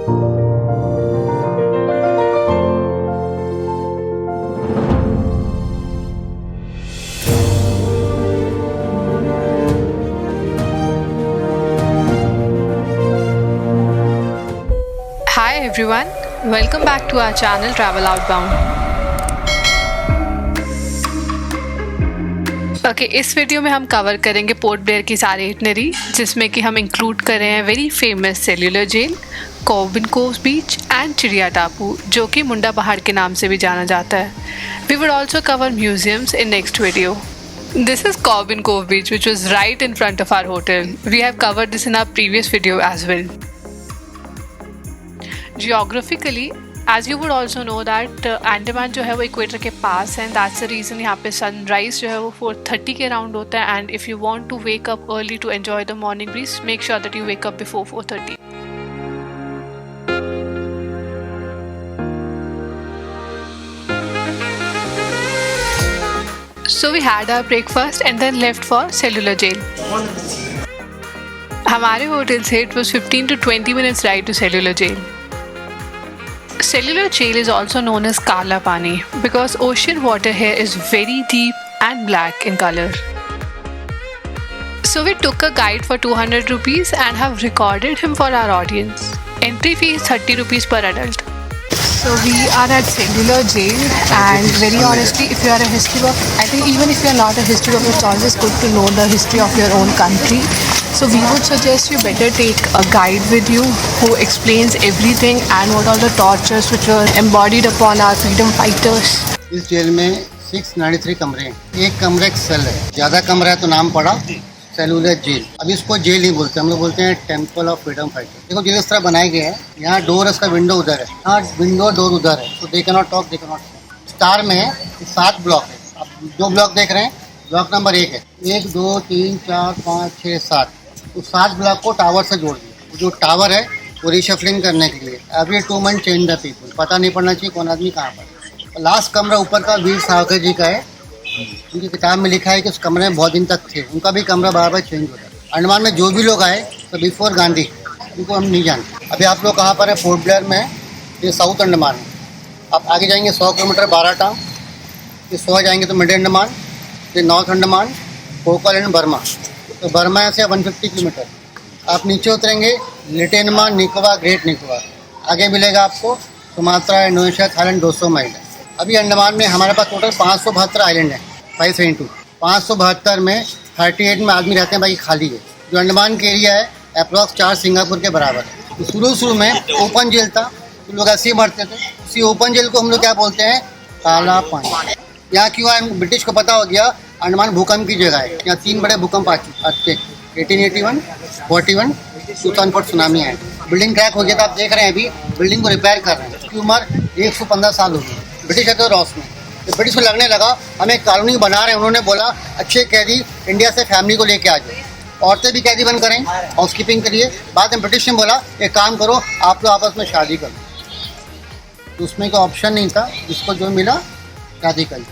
Hi everyone, welcome back to our channel Travel Outbound. Okay इस video में हम cover करेंगे पोर्ट ब्लेयर की सारी इटनरी, जिसमें कि हम इंक्लूड कर रहे हैं very famous cellular jail, Corbyn Cove beach and Chidiya Tapu, जो कि मुंडा पहाड़ के नाम से भी जाना जाता है. We would also cover museums in next video. This is Corbin Cove Beach, which was right in front of our hotel. We have covered this in our previous video as well. Geographically, as you would also know that Andaman जो है वो equator के पास है, and that's the reason यहाँ पे sunrise जो है वो 4:30 के अराउंड होता है. And if you want to wake up early to enjoy the morning breeze, make sure that you wake up before 4:30. So we had our breakfast and then left for cellular jail. हमारे hotel से it was 15 to 20 minutes ride to cellular jail. Cellular jail is also known as Kala Pani because ocean water here is very deep and black in color. So we took a guide for 200 rupees and have recorded him for our audience. Entry fee is 30 rupees per adult. So we are at cellular jail, and very honestly, if you are a history buff, I think even if you are not a history buff, it's always good to know the history of your own country. So we would suggest you better take a guide with you who explains everything and what are the tortures which were embodied upon our freedom fighters. इस jail में 693 कमरे हैं. एक कमरा एक cell है, ज़्यादा कमरा है तो नाम पड़ा सेलुलर जेल. अब इसको जेल नहीं बोलते, हम लोग बोलते हैं टेम्पल ऑफ फ्रीडम फाइटर. देखो जेल इस तरह बनाए गए हैं. यहाँ डोर, इसका विंडो उधर है, हाँ विंडो डोर उधर है, तो they can not talk, they can not. Star में है 7 ब्लॉक है. अब जो ब्लॉक देख रहे हैं ब्लॉक नंबर 1 है. 1 2 3 4 5 6 7, तो 7 ब्लॉक को टावर से जोड़ दिया. जो टावर है वो रिशफलिंग करने के लिए every 2 month change the people, पता नहीं पड़ना चाहिए कौन आदमी कहाँ पर. लास्ट कमरा ऊपर का वीर सावरकर जी का है. उनकी किताब में लिखा है कि उस कमरे में बहुत दिन तक थे. उनका भी कमरा बार बार चेंज होता है. अंडमान में जो भी लोग आए तो बिफोर गांधी, उनको हम नहीं जानते. अभी आप लोग कहाँ पर है? पोर्ट ब्लेयर में. ये साउथ अंडमान है. आप आगे जाएंगे 100 किलोमीटर बाराटा, फिर 100 जाएंगे तो मिड अंडमान, फिर north Andaman, Kokalla and Burma. तो बर्मा से 150 किलोमीटर. आप नीचे उतरेंगे लिटिल अंडमान, निकोबार, ग्रेट निकोबार. आगे मिलेगा आपको सुमात्रा, इंडोनेशिया, थाईलैंड 200 माइल है. अभी अंडमान में हमारे पास टोटल 572 आइलैंड है. 572 572 में 38 में आदमी रहते हैं, बाकी खाली है. जो अंडमान के एरिया है अप्रॉक्स 4 सिंगापुर के बराबर है. तो शुरू में ओपन जेल था, तो लोग ऐसे ही मरते थे. उसी ओपन जेल को हम लोग क्या बोलते हैं? काला पानी. यहाँ क्यों आए? ब्रिटिश को पता हो गया अंडमान भूकंप की जगह है. यहाँ 3 बड़े भूकंप आ चुके, 1881, 41, 2004 सुनामी आए. बिल्डिंग क्रैक हो गया था. आप देख रहे हैं अभी बिल्डिंग को रिपेयर कर रहे हैं. उसकी उम्र 115 साल हो गई. ब्रिटिश है तो रॉस में. तो ब्रिटिश को लगने लगा हम एक कॉलोनी बना रहे हैं. उन्होंने बोला अच्छे कैदी इंडिया से फैमिली को लेके आ जाओ, औरतें भी कैदी बन करें, हाउस कीपिंग करिए. बाद में ब्रिटिश ने बोला एक काम करो, आप लोग आपस में शादी करो. तो उसमें कोई ऑप्शन नहीं था, जिसको जो मिला शादी कर.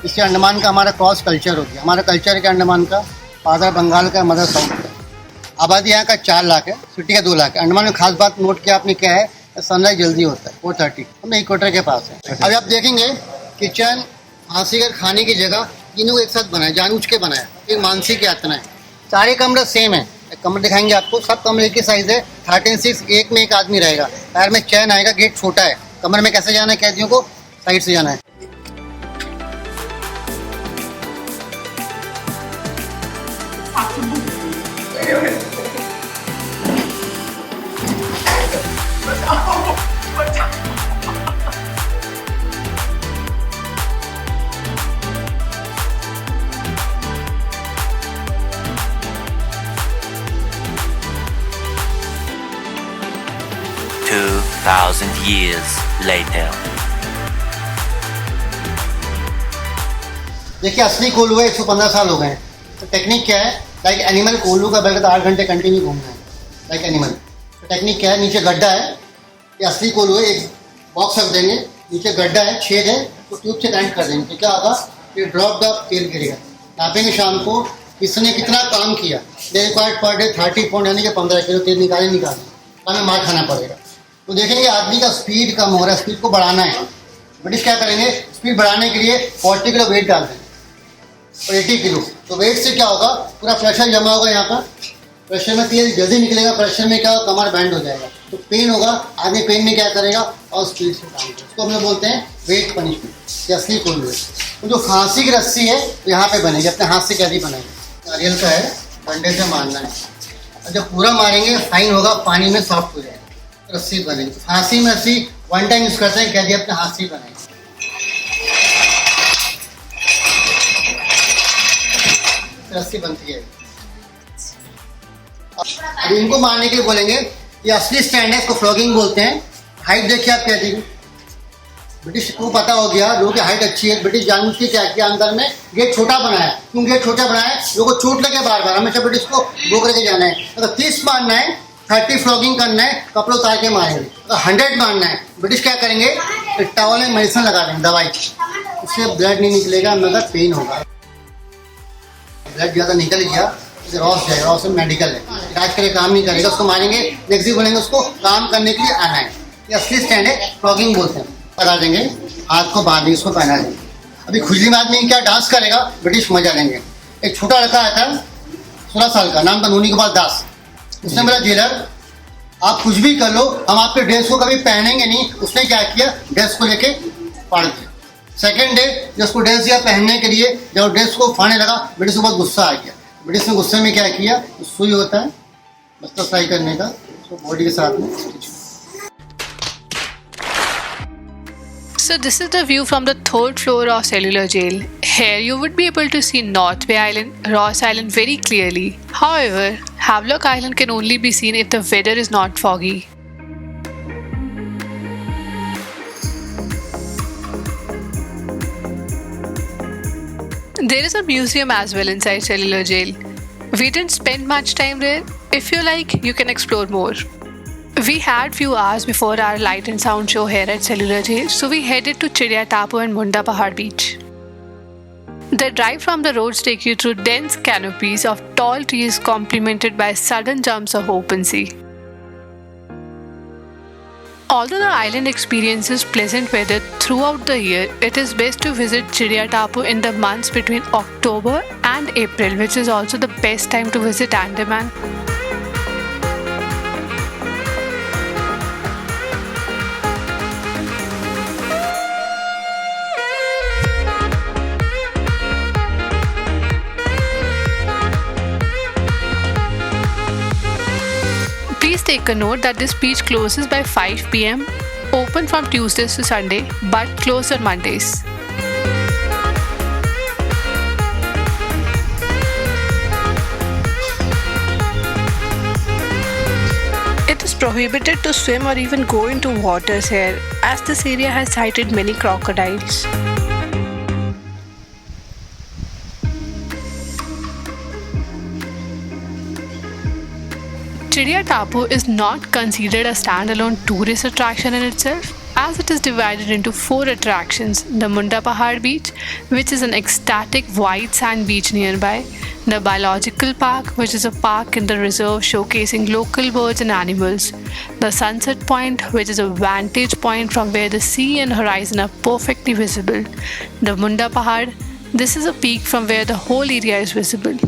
इससे अंडमान का हमारा क्रॉस कल्चर हो गया. हमारा कल्चर क्या? अंडमान का फादर बंगाल का, मदर साउथ का. आबादी यहाँ का 4 लाख है, सिटी का 2 लाख है. अंडमान में खास बात नोट किया आपने क्या है? सनराइज जल्दी होता है 4:30. हम इक्वेटर के पास है. अभी आप देखेंगे किचन, फांसीगर, खाने की जगह, तीनों को एक साथ बनाया, जानबूझ के बनाया. एक मानसिक यातना है. सारे कमरे सेम है. एक कमरा दिखाएंगे आपको, सब कमरे एक ही साइज है. 13:6 एक में एक आदमी रहेगा. पैर में चैन आएगा, गेट छोटा है. कमरे में कैसे जाना है? कैदियों को साइड से जाना है. Thousand years later. देखिए असली कोल्हू है, 115 साल हो गए हैं. तो टेक्निक क्या है? लाइक एनिमल कोल्हू का बल्कि 8 घंटे कंटिन्यू घूमना है लाइक एनिमल. तो टेक्निक क्या है? नीचे गड्ढा है, ये असली कोल्हू है. एक बॉक्स रख देंगे, नीचे गड्ढा है, छेद है, तो ट्यूब से कनेक्ट कर देंगे. तो क्या होगा? ये ड्रॉप ड्रॉप तेल गिरेगा. नापेंगे शाम को किसने कितना काम किया. They required per day 30 point यानी कि 15 किलो तेल निकालने तो हमें मार खाना पड़ेगा। तो देखेंगे आदमी का स्पीड कम हो रहा है, स्पीड को बढ़ाना है। ब्रिटिश क्या करेंगे, स्पीड बढ़ाने के लिए 40 किलो वेट डाल देंगे और 80 किलो। तो वेट से क्या होगा, पूरा प्रेशर जमा होगा यहाँ पर, प्रेशर में तेल जल्दी निकलेगा, प्रेशर में क्या होगा, कमर बैंड हो जाएगा, तो पेन होगा, आदमी पेन में क्या करेगा और स्पीड से काम करेगा। इसको हम लोग बोलते हैं वेट पनिशमेंट या स्लीप होल्ड वेट। तो जो फांसी की रस्सी है तो यहाँ पे बनेगी, अपने हाथ से कैदी बनाएंगे। नारियल का है, डंडे से मारना है और जब पूरा मारेंगे फाइन होगा, पानी में सॉफ्ट हो जाएगा, रस्सी बनेगी। फांसी में रस्सी वन टाइम यूज करते हैं, कैदी अपने हाथ से ही बनाएंगे। रस्सी बनती है। अब इनको मारने के लिए बोलेंगे, ये असली स्टैंड है, इसको फ्लॉगिंग बोलते हैं। हाइट देखिए आप कैदी की, ब्रिटिश को पता हो गया लोगों की हाइट अच्छी है, ब्रिटिश जानबूझ के क्या किया, अंदर में गेट छोटा बनाया। क्यों गेट छोटा बनाया, लोगों को चोट लगे बार बार, हमेशा ब्रिटिश को रोक करके जाना है। अगर 30 मारना है, 30 फ्लॉगिंग करना है, कपड़े उतार के मारेंगे। अगर 100 मारना है, ब्रिटिश क्या करेंगे, एक टॉवल में मेडिसिन लगा देंगे, दवाई, उससे ब्लड नहीं निकलेगा, मगर पेन होगा। ब्लड ज़्यादा निकल गया रॉस जाएगा, रॉस में मेडिकल है, इलाज करे काम नहीं करेगा, उसको मारेंगे, नेक्स्ट डे बोलेंगे उसको काम करने के लिए आना है। ये असली स्टैंड है, फ्लॉगिंग बोलते हैं। लगा देंगे, हाथ को बांध देंगे, उसको पहना देंगे। अभी खुजली में आदमी क्या डांस करेगा, ब्रिटिश मजा लेंगे। एक छोटा लड़का आया था 16 साल का, नाम था नूनी गोपाल दास। उसने बोला जेलर आप कुछ भी कर लो, हम आपके ड्रेस को कभी पहनेंगे नहीं। उसने क्या किया, ड्रेस को लेके फाड़ दिया। सेकेंड डे जब उसको ड्रेस दिया पहनने के लिए, जब ड्रेस को फाड़ने लगा, ब्रिटिश को बहुत गुस्सा आ गया। ब्रिटिश ने गुस्से में क्या किया, सुई होता है बस्ता फ्राई करने का, उसको बॉडी के साथ में। So this is the view from the third floor of Cellular Jail. Here you would be able to see North Bay Island, Ross Island very clearly. However, Havelock Island can only be seen if the weather is not foggy. There is a museum as well inside Cellular Jail. We didn't spend much time there. If you like, you can explore more. We had few hours before our light and sound show here at Cellular Jail, so we headed to Chidiya Tapu and Munda Pahad beach. The drive from the roads take you through dense canopies of tall trees complemented by sudden jumps of open sea. Although the island experiences pleasant weather throughout the year, it is best to visit Chidiya Tapu in the months between October and April, which is also the best time to visit Andaman. Please take a note that this beach closes by 5 p.m, open from Tuesdays to Sunday, but closed on Mondays. It is prohibited to swim or even go into waters here, as this area has sighted many crocodiles. Chidiya Tapu is not considered a standalone tourist attraction in itself, as it is divided into 4 attractions: the Munda Pahad beach, which is an ecstatic white sand beach nearby; the Biological Park, which is a park in the reserve showcasing local birds and animals; the Sunset Point, which is a vantage point from where the sea and horizon are perfectly visible; the Munda Pahad, this is a peak from where the whole area is visible.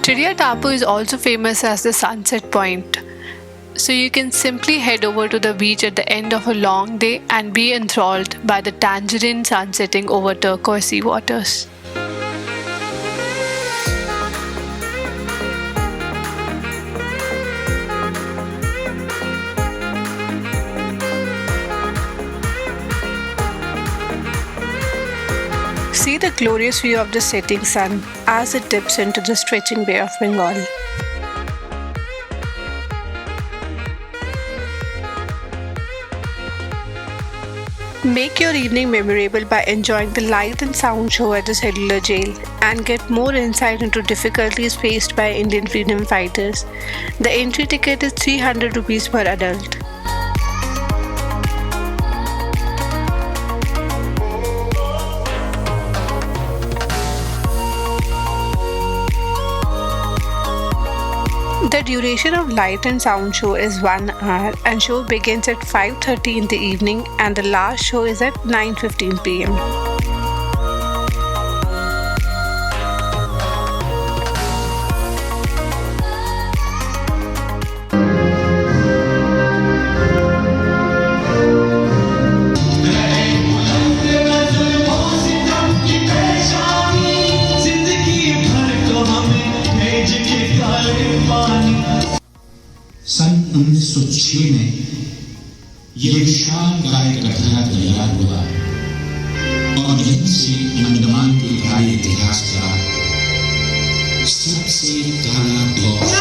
Chidiya Tapu is also famous as the Sunset Point. So you can simply head over to the beach at the end of a long day and be enthralled by the tangerine sun setting over turquoise sea waters. See the glorious view of the setting sun as it dips into the stretching Bay of Bengal. Make your evening memorable by enjoying the light and sound show at the cellular jail and get more insight into difficulties faced by Indian freedom fighters. The entry ticket is 300 rupees per adult. The duration of light and sound show is 1 hour and show begins at 5:30 in the evening and the last show is at 9:15 pm. सन 1906 में ये विशाल काय कटघरा तैयार हुआ और यहीं से अंडमान के भारी इतिहास का सबसे काला दौर